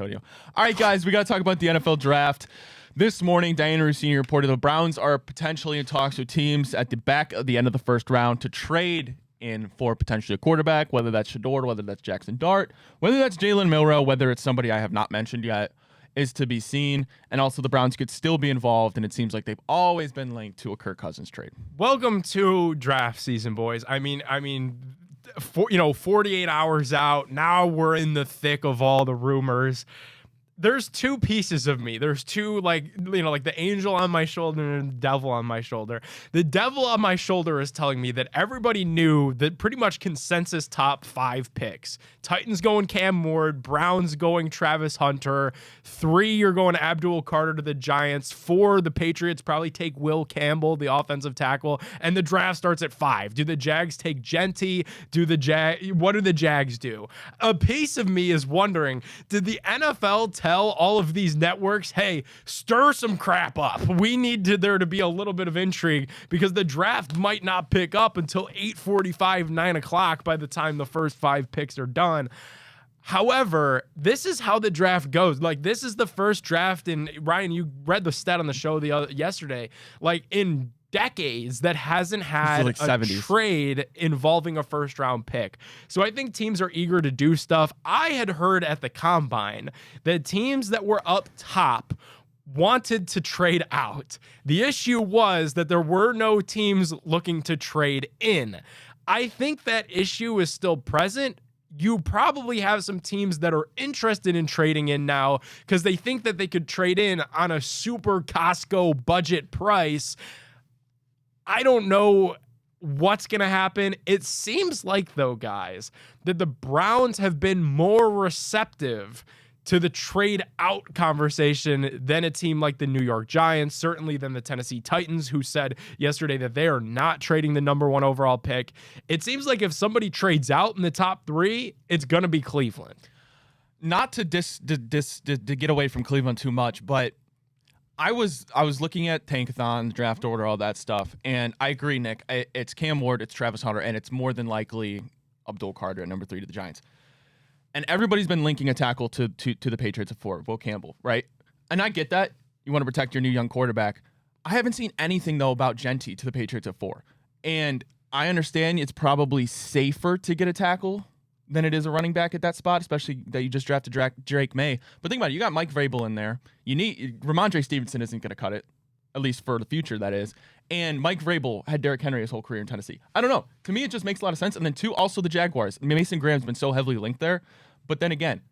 All right, guys, we got to talk about the NFL draft. This morning, Diana Rossini reported the Browns are potentially in talks with teams at the back of the end of the first round to trade in for potentially a quarterback, whether that's Shedeur, whether that's Jackson Dart, whether that's Jalen Milroe, whether it's somebody I have not mentioned yet, is to be seen. And also the Browns could still be involved, and it seems like they've always been linked to a Kirk Cousins trade. Welcome to draft season, boys. I mean, 48 hours out. Now we're in the thick of all the rumors. There's two pieces of me. There's two, like the angel on my shoulder and the devil on my shoulder. The devil on my shoulder is telling me that everybody knew that pretty much consensus top 5 picks. Titans going Cam Ward, Browns going Travis Hunter, 3 you're going Abdul Carter to the Giants, 4 the Patriots probably take Will Campbell, the offensive tackle, and the draft starts at 5. Do the Jags take Genty? What do the Jags do? A piece of me is wondering, did the NFL tell all of these networks, hey, stir some crap up. We need there to be a little bit of intrigue because the draft might not pick up until 8:45, 9 o'clock by the time the first 5 picks are done. However, this is how the draft goes. Like, this is the first draft, and Ryan, you read the stat on the show yesterday, like in decades that hasn't had like a 70s. trade involving a first round pick. So I think teams are eager to do stuff. I had heard at the combine that teams that were up top wanted to trade out. The issue was that there were no teams looking to trade in. I think that issue is still present. You probably have some teams that are interested in trading in now because they think that they could trade in on a super Costco budget price. I don't know what's going to happen. It seems like, though, guys, that the Browns have been more receptive to the trade out conversation than a team like the New York Giants, certainly than the Tennessee Titans, who said yesterday that they are not trading the number 1 overall pick. It seems like if somebody trades out in the top 3, it's going to be Cleveland. Not to get away from Cleveland too much, but I was looking at Tankathon, draft order, all that stuff, and I agree, Nick. It's Cam Ward, it's Travis Hunter, and it's more than likely Abdul Carter at number 3 to the Giants. And everybody's been linking a tackle to the Patriots at 4, Will Campbell, right? And I get that. You want to protect your new young quarterback. I haven't seen anything, though, about Genty to the Patriots at 4. And I understand it's probably safer to get a tackle than it is a running back at that spot, especially that you just drafted Drake May. But think about it. You got Mike Vrabel in there. Ramondre Stevenson isn't going to cut it, at least for the future, that is. And Mike Vrabel had Derrick Henry his whole career in Tennessee. I don't know. To me, it just makes a lot of sense. And then, 2, also the Jaguars. I mean, Mason Graham's been so heavily linked there. But then again,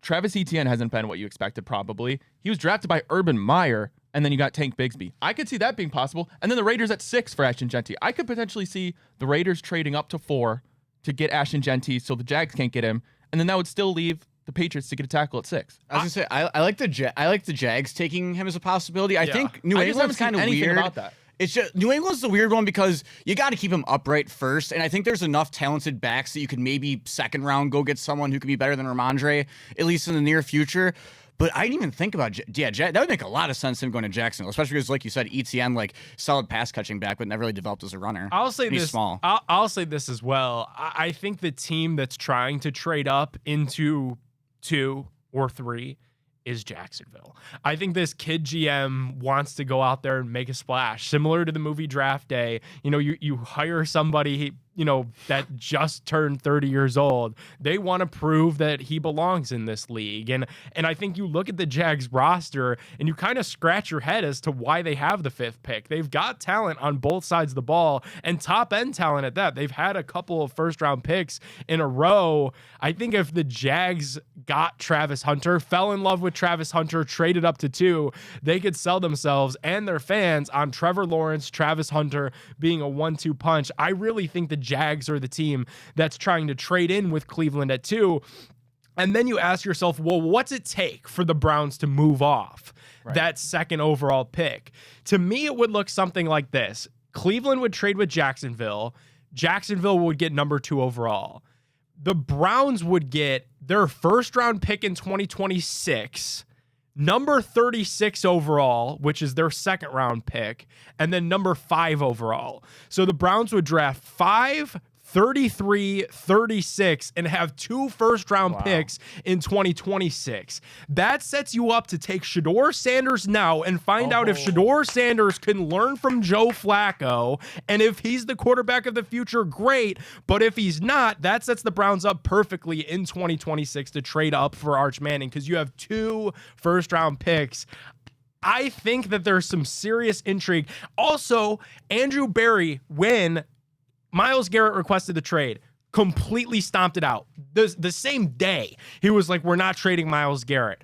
Travis Etienne hasn't been what you expected, probably. He was drafted by Urban Meyer, and then you got Tank Bigsby. I could see that being possible. And then the Raiders at 6 for Ashton Genty. I could potentially see the Raiders trading up to 4 to get Ashton Genty so the Jags can't get him. And then that would still leave the Patriots to get a tackle at 6. I was gonna say I like the Jags taking him as a possibility. I think New England's kind of weird about that. It's just New England's the weird one because you got to keep him upright first, and I think there's enough talented backs that you could maybe second round go get someone who could be better than Ramondre, at least in the near future. But I didn't even think about that would make a lot of sense him going to Jacksonville, especially because, like you said, ETN, like solid pass catching back, but never really developed as a runner. I'll say He's this. Small. I'll say this as well. I think the team that's trying to trade up into 2 or 3 is Jacksonville. I think this kid GM wants to go out there and make a splash, similar to the movie Draft Day. You hire somebody, that just turned 30 years old. They want to prove that he belongs in this league. And I think you look at the Jags roster and you kind of scratch your head as to why they have the 5th pick. They've got talent on both sides of the ball and top end talent at that. They've had a couple of first round picks in a row. I think if the Jags got Travis Hunter, fell in love with Travis Hunter, traded up to 2, they could sell themselves and their fans on Trevor Lawrence, Travis Hunter being a 1-2 punch. I really think the Jags are the team that's trying to trade in with Cleveland at 2. And then you ask yourself, well, what's it take for the Browns to move off that 2nd overall pick? To me, it would look something like this. Cleveland would trade with Jacksonville. Jacksonville would get number 2 overall. The Browns would get their first round pick in 2026, number 36 overall, which is their 2nd round pick, and then number 5 overall. So the Browns would draft 5, 33, 36, and have 2 first-round picks in 2026. That sets you up to take Shedeur Sanders now and find out if Shedeur Sanders can learn from Joe Flacco. And if he's the quarterback of the future, great. But if he's not, that sets the Browns up perfectly in 2026 to trade up for Arch Manning because you have 2 first-round picks. I think that there's some serious intrigue. Also, Andrew Berry, when Myles Garrett requested the trade, completely stomped it out. The same day, he was like, we're not trading Myles Garrett.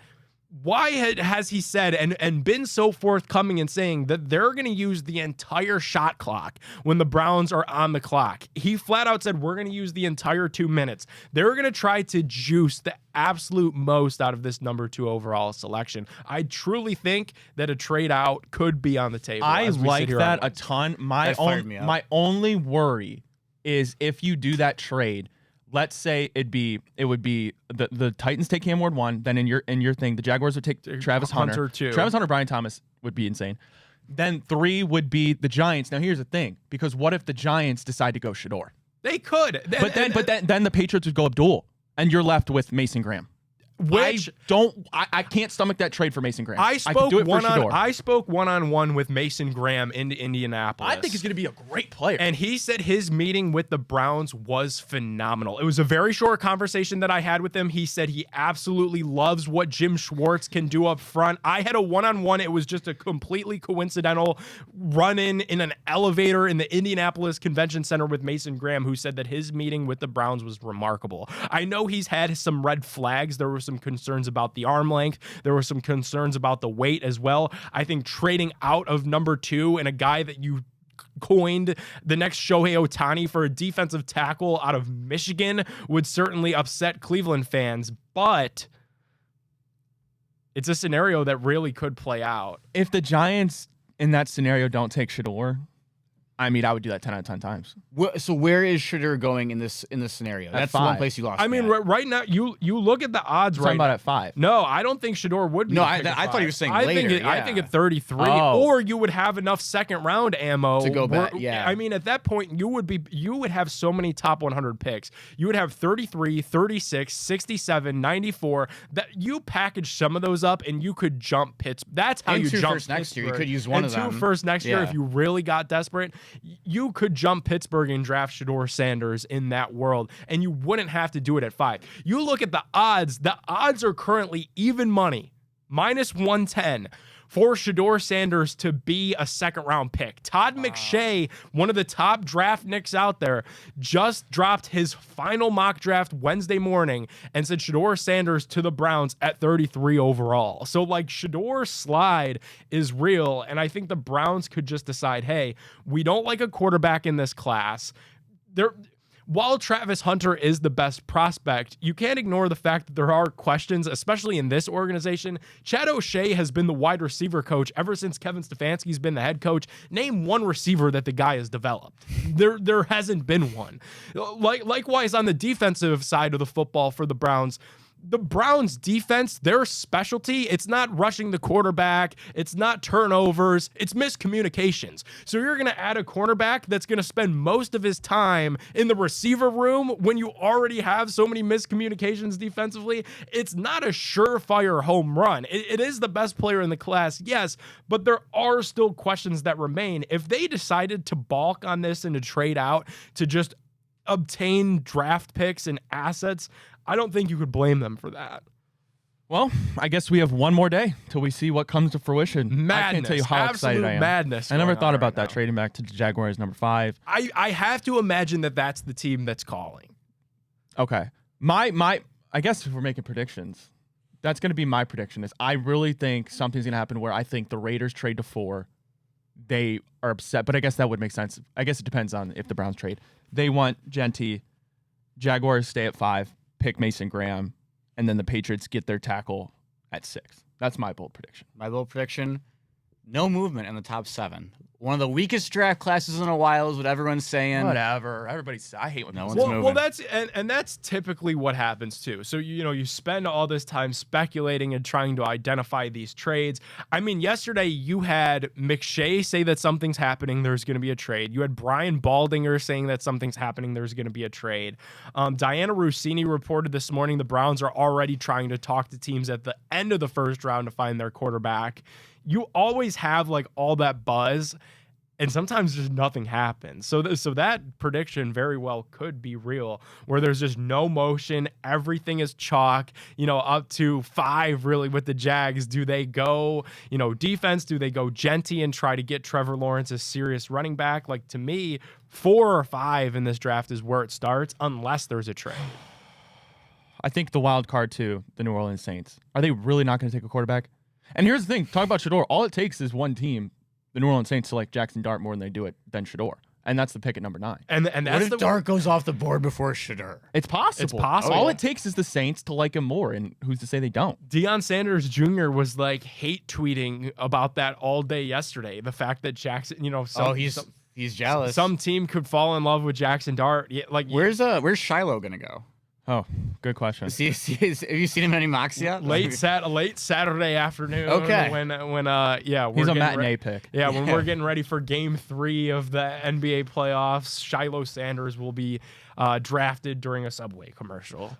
Why has he said and been so forthcoming in saying that they're going to use the entire shot clock when the Browns are on the clock? He flat out said, we're going to use the entire 2 minutes. They're going to try to juice the absolute most out of this number 2 overall selection. I truly think that a trade out could be on the table. I like that a ton. My only worry is if you do that trade, let's say it would be the Titans take Cam Ward 1, then in your thing, the Jaguars would take Travis Hunter 2. Travis Hunter, Brian Thomas would be insane. Then 3 would be the Giants. Now here's the thing, because what if the Giants decide to go Shedeur? They could. Then the Patriots would go Abdul, and you're left with Mason Graham. Which I can't stomach that trade for Mason Graham. I spoke one-on-one with Mason Graham in Indianapolis. I think he's going to be a great player. And he said his meeting with the Browns was phenomenal. It was a very short conversation that I had with him. He said he absolutely loves what Jim Schwartz can do up front. I had a one-on-one. It was just a completely coincidental run-in in an elevator in the Indianapolis Convention Center with Mason Graham, who said that his meeting with the Browns was remarkable. I know he's had some red flags. There were some concerns about the arm length. There were some concerns about the weight as well. I think trading out of number 2 and a guy that you coined the next Shohei Ohtani for a defensive tackle out of Michigan would certainly upset Cleveland fans, but it's a scenario that really could play out. If the Giants in that scenario don't take Shedeur, I mean, I would do that 10 out of 10 times. So where is Shedeur going in this scenario? That's the one place you lost. I mean, right now, you look at the odds right now. About at 5. No, I don't think Shedeur would be. No, I thought he was saying later. I think at 33, or you would have enough second round ammo to go back. Yeah. I mean, at that point, you would have so many top 100 picks. You would have 33, 36, 67, 94. That you package some of those up, and you could jump Pittsburgh. That's how you jump first next year. You could use one of them. And 2 first next year if you really got desperate. You could jump Pittsburgh and draft Shedeur Sanders in that world, and you wouldn't have to do it at 5. You look at the odds. The odds are currently even money, -110 for Shedeur Sanders to be a second-round pick. Todd McShay, one of the top draft nicks out there, just dropped his final mock draft Wednesday morning and said Shedeur Sanders to the Browns at 33 overall. So, like, Shedeur's slide is real, and I think the Browns could just decide, hey, we don't like a quarterback in this class. While Travis Hunter is the best prospect, you can't ignore the fact that there are questions, especially in this organization. Chad O'Shea has been the wide receiver coach ever since Kevin Stefanski's been the head coach. Name one receiver that the guy has developed. There hasn't been one. Likewise, on the defensive side of the football for the Browns defense, their specialty, it's not rushing the quarterback, it's not turnovers, it's miscommunications. So you're going to add a cornerback that's going to spend most of his time in the receiver room when you already have so many miscommunications defensively. It's not a surefire home run. It is the best player in the class, yes, but there are still questions that remain. If they decided to balk on this and to trade out to just obtain draft picks and assets, I don't think you could blame them for that. Well, I guess we have one more day till we see what comes to fruition. Madness. I can't tell you how excited I am. Madness. I never thought about that, trading back to the Jaguars number 5. I have to imagine that that's the team that's calling. Okay. I guess if we're making predictions, that's going to be my prediction. Is I really think something's going to happen where I think the Raiders trade to 4. They are upset, but I guess that would make sense. I guess it depends on if the Browns trade. They want Genty. Jaguars stay at 5. Pick Mason Graham, and then the Patriots get their tackle at 6. That's my bold prediction. My bold prediction, no movement in the top 7. one of the weakest draft classes in a while is what everyone's saying. Whatever. I hate when No people one's say moving. Well, that's and that's typically what happens too. So you spend all this time speculating and trying to identify these trades. I mean, yesterday you had McShay say that something's happening, there's going to be a trade. You had Brian Baldinger saying that something's happening, there's going to be a trade. Diana Rossini reported this morning the Browns are already trying to talk to teams at the end of the first round to find their quarterback. You always have like all that buzz, and sometimes just nothing happens. So that prediction very well could be real, where there's just no motion, everything is chalk. Up to 5 really with the Jags. Do they go, defense? Do they go Genty and try to get Trevor Lawrence a serious running back? Like, to me, 4 or 5 in this draft is where it starts, unless there's a trade. I think the wild card too, the New Orleans Saints. Are they really not going to take a quarterback? And here's the thing, talk about Shedeur. All it takes is one team, the New Orleans Saints, select Jackson Dart more than they do it than Shedeur. And that's the pick at number 9. And What that's if Dart goes off the board before Shedeur? It's possible. It's possible. All it takes is the Saints to like him more, and who's to say they don't? Deion Sanders Jr. was like hate tweeting about that all day yesterday. The fact that Jackson, he's jealous. some team could fall in love with Jackson Dart. Yeah, like Where's Shiloh gonna go? Oh, good question. Have you seen him in any mocks yet? late Saturday afternoon. Okay. When He's a matinee pick. Yeah, when we're getting ready for Game 3 of the NBA playoffs, Shiloh Sanders will be drafted during a Subway commercial.